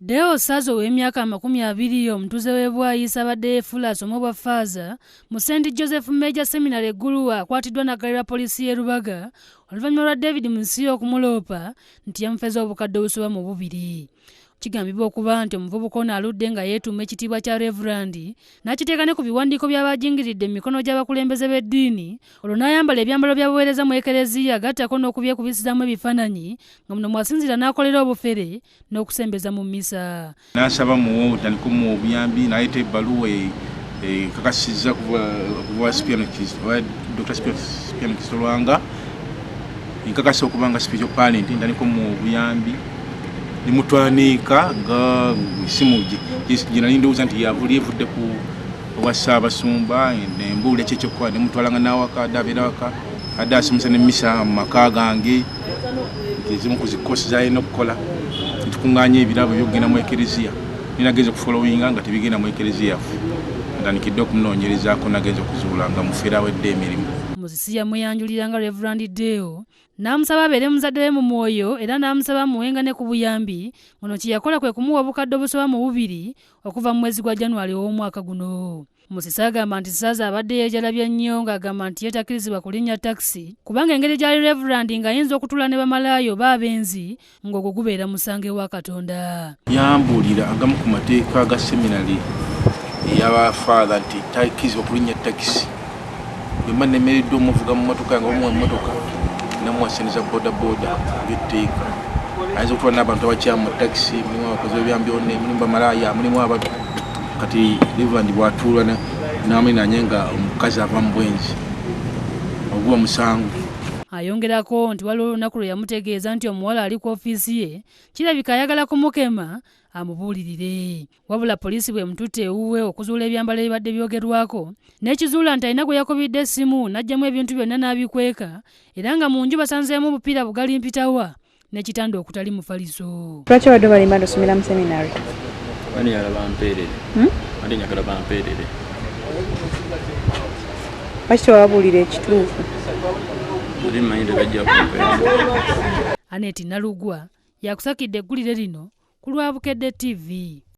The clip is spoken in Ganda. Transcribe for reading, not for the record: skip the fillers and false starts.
Deo Sazo w'emyaka 20 omutuuze w'e Bwayisa abadde yeefuula asoma obwa Faaza mu St. Joseph Major Seminary eGulu akwatiddwa n'aggalirwa poliisi y'e Lubaga oluvannyuma lwa David Musio okumuloopa nti yamufeza obukadde obusoba mu 2. Kigambibwa okuba nti omuvubuka ono aludde nga yeetuuma ekitiibwa kya Reverand n'akiteeka ne ku biwandiiko by'abajingiride mu mikono gy'abakulembeze b'eddiini, olwo n'ayambala ebyambalo bya buweereza mu Ekereziya agattako n'okubyekubisizaamu ebifaananyi nga muno mwasinzira n'akolera obufere n'okusembeza mu mmisa. N'asaba muwo butandika mu obuyambi n'ayita ebbaluwa ekakasizza kuva Dr. Spiano Kisolwanga nkakasa okuba nga Speaker of Parliament ntandika mu obuyambi nimutwanika nga simu gina ndowooza nti yavuli evudde ku obwa Ssaabasumba nembuula ekyekyokukola nimutwalanga n'awaka addabeera waka adde asomesa n'emmisa mu maka gange ezimu ku zikoosi z'alina okukola nitukuŋŋaanya ebirabo ebyokugenda mu Ekereziya ninagenza okufolowinga nga tebigenda mu Ekereziya yaffe ntandikidde okumunoonyerezaako nagenza okuzuula nga mufeera wedde emirimu. Musisi yamuyanjuliranga Reverand Deo n'amusaba abeere muzadde we mu mwoyo era n'amusaba muwenga ne ku buyambi. Muno kye yakola kwe kumuwa obukadde obusoba mu 2 okuva mu mwezi gwa January w'omwaka guno. Musisi agamba nti Saza abadde yeejalabya nnyo ng'agamba nti yeetakkirizibwa kulinnya takisi kubanga engeri gy'ali Reverand ng'ayinza okutuula ne bamalaayo oba abenzi ng'ogwo gubeera musange wa Katonda. Yambuulira agamu ku mateeka ga seminari ey'abafaada nti takkirizibwa kulinnya takisi. Bwemba nemereddwa omuvuga mu mmotoka yange omuwa mmotoka namuwasaniza bodaboda byetteeka ayinza okutuula n'abantu abakyamu mu takisi, mulimu abakozi b'ebyambyone, mulimu bamalaaya, mulimu abantu. Kati Reverand bw'atuulwa n'amwenanye nga omukazi ava mu bwenzi oguba musango. Ayongerako nti waliwo olunaku lwe yamutegeeza nti omuwala ali ku ofiisi ye kirabika ayagala kumukema amubuulirire, wabula poliisi bwe mututte ewuwe okuzuula ebyambalo ebibadde byogerwako n'ekizuula nti alina gwe yakubidde essimu n'aggyamu ebintu byonna n'abikweka era nga mu nju basanzeemu obupiira bugali mpitawa n'ekitanda okutali mufaliso. Lwaki wadde balimba osomera mu seminary? Bani yala bampeerere. Andi nyagala bampeerere. Lwaki tewababuulira ekituufu? Ndi manyire bajja kumpeerera. Annette Nalugwa yakusakidde eggulire lino ku Lwabukedde TV.